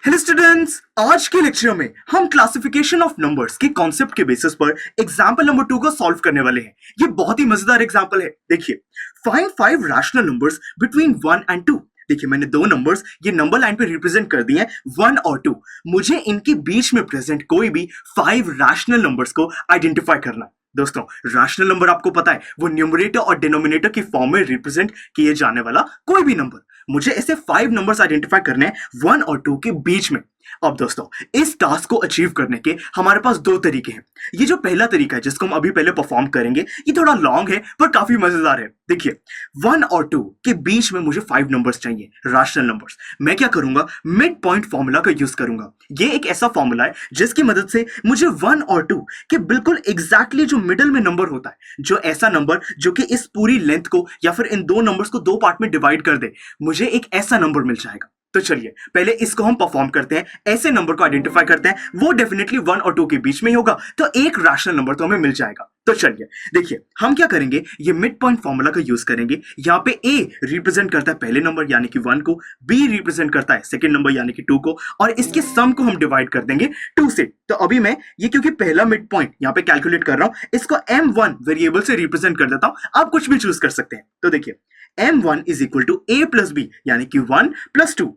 Hello students, आज के lecture में हम क्लासिफिकेशन ऑफ नंबर्स के कॉन्सेप्ट के बेसिस पर एग्जांपल नंबर 2 को सॉल्व करने वाले हैं। ये बहुत ही मजेदार एग्जांपल है। देखिए, find 5 rational numbers between 1 and 2। देखिए, मैंने दो नंबर्स ये नंबर लाइन पे रिप्रेजेंट कर दिए हैं, 1 और 2। मुझे इनके बीच में प्रेजेंट कोई भी 5 रैशनल नंबर्स को आइडेंटिफाई करना है। दोस्तों, रैशनल नंबर आपको पता है वो न्यूमरेटर और डिनोमिनेटर की फॉर्म में रिप्रेजेंट किए जाने वाला कोई भी नंबर। मुझे ऐसे 5 नंबर्स आइडेंटिफाई करने हैं 1 और 2 के बीच में। अब दोस्तों, इस टास्क को अचीव करने के हमारे पास दो तरीके हैं। ये जो पहला तरीका है जिसको हम अभी पहले परफॉर्म करेंगे, ये थोड़ा लॉन्ग है पर काफी मजेदार है। देखिए, 1 और 2 के बीच में मुझे 5 नंबर्स चाहिए, रैशनल नंबर्स। मैं क्या करूंगा, मिड पॉइंट फॉर्मूला का यूज करूंगा। ये एक ऐसा फॉर्मूला है जिसकी मदद से मुझे 1 और 2 के बिल्कुल एग्जैक्टली जो मिडिल में नंबर होता है, जो ऐसा नंबर जो कि इस पूरी लेंथ को या फिर इन दो नंबर्स को दो पार्ट में डिवाइड कर दे, मुझे एक ऐसा नंबर मिल जाएगा। तो चलिए पहले इसको हम परफॉर्म करते हैं, ऐसे नंबर को आइडेंटिफाई करते हैं, वो डेफिनेटली 1 और 2 के बीच में ही होगा, तो एक रैशनल नंबर तो हमें मिल जाएगा। तो चलिए देखिए, हम क्या करेंगे, ये मिड पॉइंट फॉर्मूला का यूज करेंगे। यहाँ पे A रिप्रेजेंट करता है पहले नंबर यानी कि 1 को, B रिप्रेजेंट करता है सेकंड नंबर यानी कि 2 को, और इसके सम को हम डिवाइड कर देंगे 2 से। तो अभी मैं ये क्योंकि पहला मिड पॉइंट यहाँ पे कैलकुलेट कर रहा हूं, इसको M1 वेरिएबल से रिप्रेजेंट कर देता हूं। आप कुछ भी चूज कर सकते हैं। तो देखिए, M1 is equal to A plus B यानी कि 1 प्लस 2,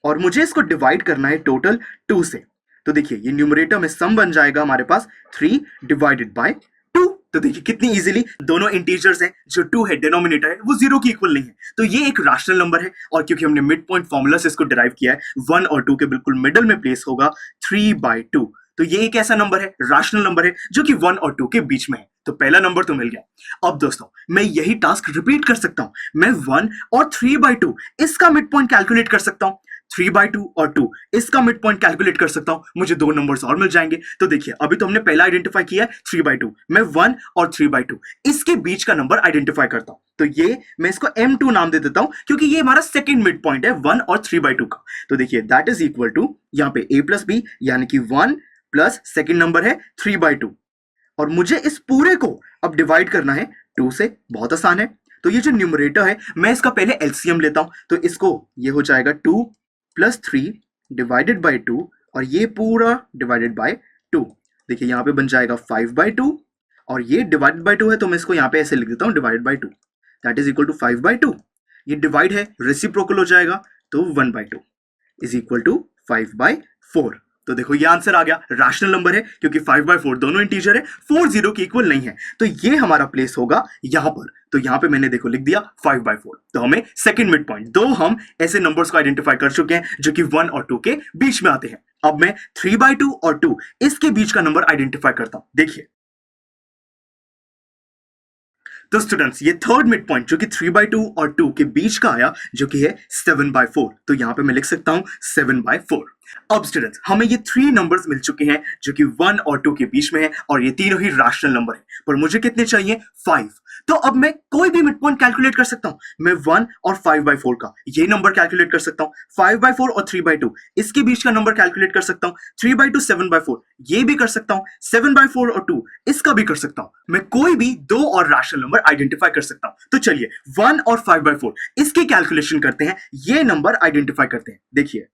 और मुझे इसको डिवाइड करना है टोटल 2 से। तो देखिए, ये न्यूमरेटर में सम बन जाएगा हमारे पास 3 डिवाइडेड बाय 2। तो देखिए कितनी इजीली दोनों इंटीजर्स हैं, जो 2 है डिनोमिनेटर है वो 0 की इक्वल नहीं है, तो ये एक रैशनल नंबर है। और क्योंकि हमने मिड पॉइंट फॉर्मूला से इसको डिराइव किया है, 1 और 2 के बिल्कुल मिडल में प्लेस होगा 3/2। तो ये एक ऐसा नंबर है, रैशनल नंबर है, जो कि 1 और 2 के बीच में है। तो पहला नंबर तो मिल गया। अब दोस्तों, मैं यही टास्क रिपीट कर सकता हूं। मैं 1 और 3/2 इसका मिड पॉइंट कैलकुलेट कर सकता हूं, 3/2 और 2 इसका मिड पॉइंट कैलकुलेट कर सकता हूं, मुझे दो नंबर्स और मिल जाएंगे। तो देखिए, अभी तो हमने पहला आइडेंटिफाई किया है 3/2, मैं 1 और 3/2 इसके बीच का नंबर आइडेंटिफाई करता हूं। तो ये मैं इसको M2 नाम दे देता हूं, क्योंकि ये हमारा सेकंड मिड पॉइंट है 1 और 3/2 का। तो देखिए, दैट इज इक्वल टू यहां पे A प्लस B यानी कि 1 प्लस सेकंड नंबर है 3/2, और मुझे इस पूरे को अब डिवाइड करना है 2 से। बहुत आसान है। तो ये जो न्यूमरेटर है, मैं इसका पहले एलसीएम लेता हूं। तो इसको ये हो जाएगा 2 प्लस 3 डिवाइडेड बाई 2, और ये पूरा डिवाइडेड बाई 2। देखिए, यहां पे बन जाएगा 5/2, और ये डिवाइडेड बाई 2 है, तो मैं इसको यहां पे ऐसे लिख देता हूं, divided by 2, that is equal to 5/2। ये डिवाइड है, रेसिप्रोकल हो जाएगा, तो 1/2 इज इक्वल टू 5/4। तो देखो, ये आंसर आ गया, रैशनल नंबर है, क्योंकि 5/4 दोनों इंटीजर है, 4 0 की इक्वल नहीं है, तो ये हमारा प्लेस होगा यहां पर। तो यहां पे मैंने देखो लिख दिया 5/4। तो हमें सेकंड मिड पॉइंट, दो हम ऐसे नंबर्स को आइडेंटिफाई कर चुके हैं जो कि 1 और 2 के बीच में आते हैं। अब मैं 3/2 और 2 इसके बीच का नंबर आइडेंटिफाई करता हूं। देखिए, तो स्टूडेंट्स, ये थर्ड मिड पॉइंट जो कि 3/2 और 2 के बीच का आया, जो कि है 7/4। तो यहां पे मैं लिख सकता हूं 7/4। अब स्टूडेंट्स, हमें ये 3 नंबर्स मिल चुके हैं जो कि 1 और 2 के बीच में है, और ये तीनों ही रैशनल नंबर है। पर मुझे कितने चाहिए? 5। तो अब मैं कोई भी मिड पॉइंट कैलकुलेट कर सकता हूं। मैं 1 और 5/4 का ये नंबर कैलकुलेट कर सकता हूं, 5/4 और 3/2 इसके बीच का नंबर कैलकुलेट कर सकता हूं, 3/2 7/4 ये भी कर सकता हूं, 7/4 और 2 इसका भी कर सकता हूं। मैं कोई भी दो और रैशनल नंबर आइडेंटिफाई कर सकता हूं। तो चलिए, 1 और 5/4 इसकी कैलकुलेशन करते हैं, ये नंबर आइडेंटिफाई करते हैं। देखिए,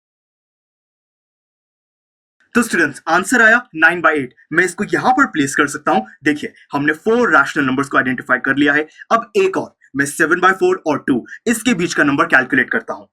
तो स्टूडेंट्स, आंसर आया 9/8। मैं इसको यहां पर प्लेस कर सकता हूं। देखिए, हमने 4 रैशनल नंबर्स को आइडेंटिफाई कर लिया है। अब एक और, मैं 7/4 और 2 इसके बीच का नंबर कैलकुलेट करता हूं।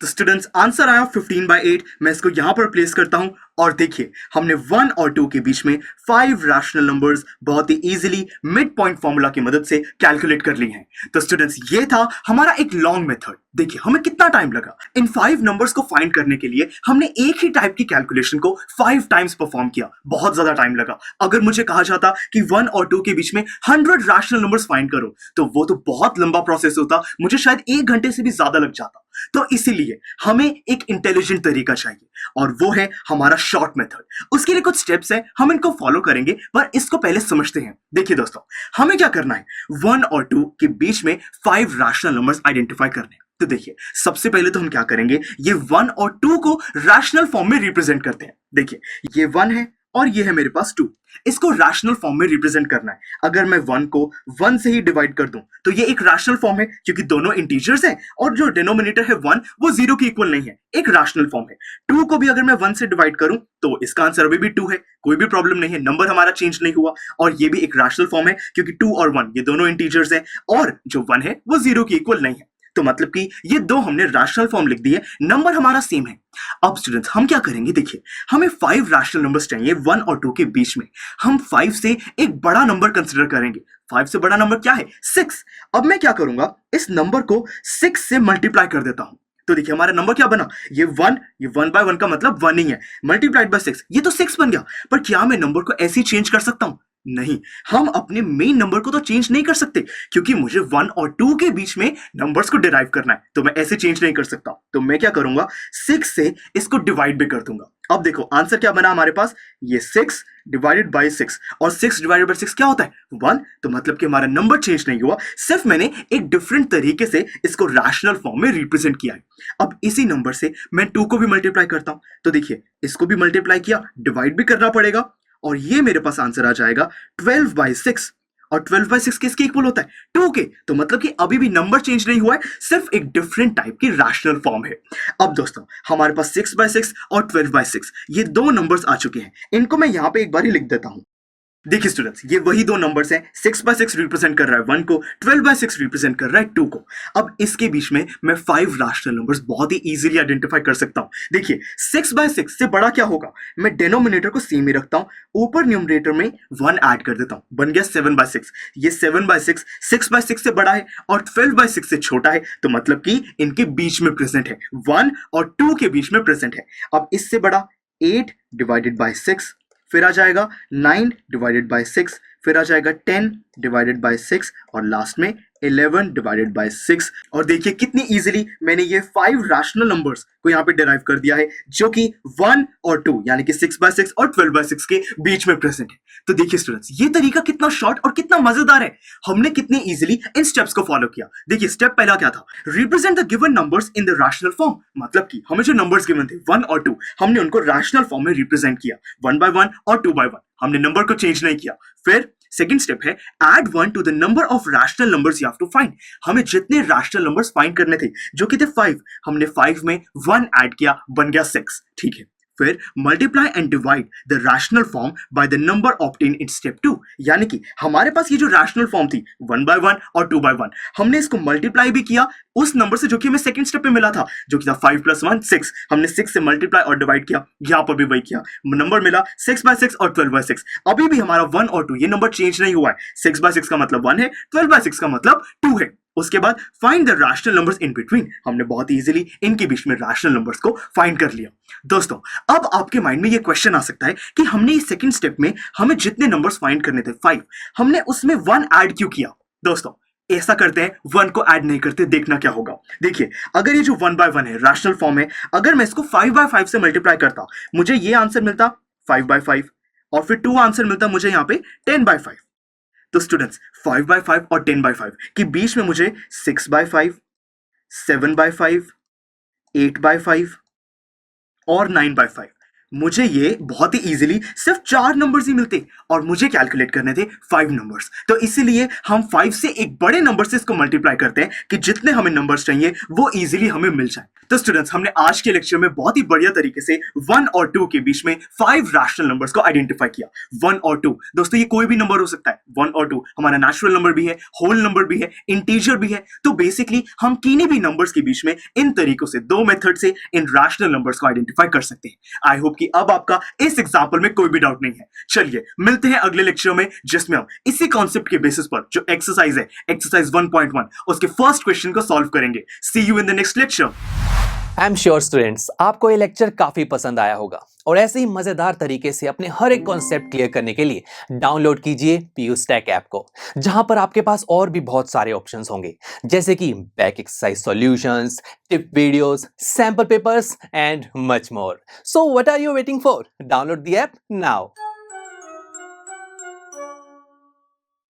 तो स्टूडेंट्स, आंसर आया 15/8। मैं इसको यहां पर प्लेस करता हूं, और देखिए, हमने 1 और 2 के बीच में 5 रैशनल नंबर्स बहुत ही इजीली मिड पॉइंट फॉर्मूला की मदद से कैलकुलेट कर ली हैं। तो स्टूडेंट्स, ये था हमारा एक लॉन्ग मेथड। देखिए, हमें कितना टाइम लगा इन 5 नंबर्स को फाइंड करने के लिए। हमने एक ही टाइप की कैलकुलेशन को 5 टाइम्स परफॉर्म किया, बहुत ज्यादा टाइम लगा। अगर मुझे कहा जाता कि 1 और 2 के बीच में 100 रैशनल नंबर्स फाइंड करो, तो वो तो बहुत लंबा प्रोसेस होता, मुझे शायद 1 घंटे से भी ज्यादा लग जाता। तो इसीलिए हमें एक इंटेलिजेंट तरीका चाहिए, और वो है हमारा शॉर्ट मेथड। उसके लिए कुछ स्टेप्स हैं, हम इनको फॉलो करेंगे, पर इसको पहले समझते हैं। देखिए दोस्तों, हमें क्या करना है, 1 और 2 के बीच में 5 रैशनल नंबर्स आइडेंटिफाई करने हैं। तो देखिए, सबसे पहले तो हम क्या करेंगे, ये 1 और 2 को रैशनल फॉर्म में रिप्रेजेंट करते हैं। देखिए, ये 1 है और ये है मेरे पास 2। इसको रैशनल फॉर्म में रिप्रेजेंट करना है। अगर मैं 1 को 1 से ही डिवाइड कर दूं तो ये एक रैशनल फॉर्म है, क्योंकि दोनों इंटीजर्स हैं और जो डिनोमिनेटर है 1 वो 0 के इक्वल नहीं है, एक रैशनल फॉर्म है। 2 को भी अगर मैं 1 से डिवाइड करूं तो इसका आंसर अभी भी 2 है, कोई भी प्रॉब्लम नहीं है, नंबर हमारा चेंज नहीं हुआ और ये भी एक रैशनल फॉर्म है, क्योंकि 2 और 1 ये दोनों इंटीजर्स हैं और जो 1 है वो 0 के इक्वल नहीं है। तो मतलब कि ये दो हमने रैशनल फॉर्म लिख दिए, नंबर हमारा सेम है। अब स्टूडेंट्स हम क्या करेंगे, देखिए हमें 5 रैशनल नंबर्स चाहिए 1 और 2 के बीच में। हम 5 से एक बड़ा नंबर कंसीडर करेंगे। 5 से बड़ा नंबर क्या है, 6। अब मैं क्या करूंगा, इस नंबर को 6 से मल्टीप्लाई कर देता हूं। तो देखिए हमारा नंबर क्या बना, ये 1 बाय 1 का मतलब 1 ही है, मल्टीप्लाइड बाय 6, ये तो 6 बन गया। पर क्या मैं नंबर को ऐसे ही चेंज कर सकता हूं? नहीं, हम अपने मेन नंबर को तो चेंज नहीं कर सकते, क्योंकि मुझे 1 और 2 के बीच में नंबर्स को डिराइव करना है, तो मैं ऐसे चेंज नहीं कर सकता। तो मैं क्या करूंगा, 6 से इसको डिवाइड भी कर दूंगा। अब देखो आंसर क्या बना हमारे पास, ये 6 डिवाइडेड बाय 6, और 6 डिवाइडेड बाय 6 क्या होता है, 1। तो मतलब कि हमारा नंबर चेंज नहीं हुआ, सिर्फ मैंने एक डिफरेंट तरीके से इसको रैशनल फॉर्म में रिप्रेजेंट किया है। अब इसी नंबर से मैं 2 को भी मल्टीप्लाई करता हूं, तो देखिए इसको भी मल्टीप्लाई किया, डिवाइड भी करना पड़ेगा, और ये मेरे पास आंसर आ जाएगा 12 बाय 6। और 12 बाय 6 किसके इक्वल होता है, 2 के। तो मतलब कि अभी भी नंबर चेंज नहीं हुआ है, सिर्फ एक डिफरेंट टाइप की रैशनल फॉर्म है। अब दोस्तों हमारे पास 6 बाय 6 और 12 बाय 6 ये दो नंबर्स आ चुके हैं। इनको मैं यहां पे एक बार ही लिख देता हूं। देखिए स्टूडेंट्स, ये वही दो नंबर्स हैं, 6 बाय 6 रिप्रेजेंट कर रहा है 1 को, 12 बाय 6 रिप्रेजेंट कर रहा है 2 को। अब इसके बीच में मैं 5 रैशनल नंबर्स बहुत ही इजीली आइडेंटिफाई कर सकता हूं। देखिए 6 बाय 6 से बड़ा क्या होगा, मैं डिनोमिनेटर को सेम ही रखता हूं, ऊपर न्यूमरेटर में 1 ऐड कर देता हूं, बन गया 7 बाय 6। ये 7 बाय 6 6 बाय 6 से बड़ा है और 12 बाय 6 से छोटा है, तो मतलब कि इनके बीच में प्रेजेंट है, 1 और 2 के बीच में प्रेजेंट है। अब इससे बड़ा 8 डिवाइडेड बाय 6, फिर आ जाएगा 9 डिवाइडेड बाय 6, फिर आ जाएगा 10 डिवाइडेड बाय 6 और लास्ट में 11 डिवाइडेड बाय 6। और देखिए कितनी इजीली मैंने ये 5 रैशनल नंबर्स को यहाँ पे डिराइव कर दिया है, जो कि 1 और 2 यानी कि 6 बाय 6 और 12 बाय 6 के बीच में प्रेजेंट है। तो देखिए स्टूडेंट्स, ये तरीका कितना शॉर्ट और कितना मजेदार है, हमने कितनी इजीली इन स्टेप्स को फॉलो किया। देखिए स्टेप पहला क्या था, represent the given numbers in the rational form. मतलब कि हमें जो नंबर्स गिवन थे 1 और 2, हमने उनको रैशनल फॉर्म में रिप्रेजेंट किया, 1 बाय 1 और 2 बाय 1, हमने नंबर को चेंज नहीं किया। फिर सेकंड स्टेप है add 1 to the number of rational numbers you have to find. हमें जितने रैशनल नंबर्स फाइंड करने थे जो कि थे 5, हमने 5 में 1 ऐड किया, बन गया 6। ठीक है, फिर multiply and divide the rational form by the number obtain in step 2। यानी कि हमारे पास ये जो रैशनल फॉर्म थी 1 बाय 1 और 2 बाय 1, हमने इसको मल्टीप्लाई भी किया उस नंबर से जो कि हमें सेकंड स्टेप पे मिला था, जो कि था 5 + 1 6। हमने 6 से मल्टीप्लाई और डिवाइड किया, यहां पर भी वही किया, नंबर मिला 6 बाय 6 और 12 बाय 6। अभी भी हमारा 1 और 2 ये नंबर चेंज नहीं हुआ है, 6 बाय 6 का मतलब 1 है, 12 बाय 6 का मतलब 2 है। उसके बाद find the rational numbers in between, हमने बहुत इजीली इनके बीच में रैशनल नंबर्स को फाइंड कर लिया। दोस्तों अब आपके माइंड में ये क्वेश्चन आ सकता है कि हमने इस सेकंड स्टेप में हमें जितने नंबर्स फाइंड करने थे 5, हमने उसमें 1 ऐड क्यों किया। दोस्तों ऐसा करते हैं, 1 को ऐड नहीं करते, देखना क्या होगा। देखिए अगर ये जो 1 बाय 1 है रैशनल फॉर्म है, अगर मैं इसको 5 बाय 5 से मल्टीप्लाई करता, मुझे ये आंसर मिलता 5 बाय 5, और फिर 2 आंसर मिलता मुझे यहाँ पे 10 बाय 5। तो स्टूडेंट्स 5 बाय 5 और 10 बाय 5 के बीच में मुझे 6 बाय 5, 7 बाय 5, 8 बाय 5 और 9 बाय 5, मुझे ये बहुत ही इजीली सिर्फ 4 नंबर्स ही मिलते और मुझे कैलकुलेट करने थे 5 नंबर्स। तो इसीलिए हम 5 से एक बड़े नंबर से इसको मल्टीप्लाई करते हैं कि जितने हमें नंबर्स चाहिए वो इजीली हमें मिल जाए। तो स्टूडेंट्स हमने आज के लेक्चर में बहुत ही बढ़िया तरीके से 1 और 2 के बीच में 5 रैशनल नंबर्स को आइडेंटिफाई किया। 1 और 2 दोस्तों ये कोई भी नंबर हो सकता है, 1 और 2 हमारा नेचुरल नंबर भी है, होल नंबर भी है, इंटीजर भी है। तो बेसिकली हम किन्हीं भी नंबर्स के बीच में इन तरीकों से, 2 मेथड से इन रैशनल नंबर्स को आइडेंटिफाई कर सकते हैं। आई होप कि अब आपका इस एग्जांपल में कोई भी डाउट नहीं है। चलिए मिलते हैं अगले लेक्चर में, जिसमें हम इसी कॉन्सेप्ट के बेसिस पर जो एक्सरसाइज है, एक्सरसाइज 1.1, उसके फर्स्ट क्वेश्चन को सॉल्व करेंगे। See you in the next lecture. I am sure students आपको ये लेक्चर काफी पसंद आया होगा और ऐसे ही मजेदार तरीके से अपने हर एक कॉन्सेप्ट क्लियर करने के लिए डाउनलोड कीजिए PU Stack ऐप को, जहां पर आपके पास और भी बहुत सारे ऑप्शंस होंगे, जैसे कि back exercise solutions, tip videos, sample papers and much more. So what are you waiting for? Download the app now.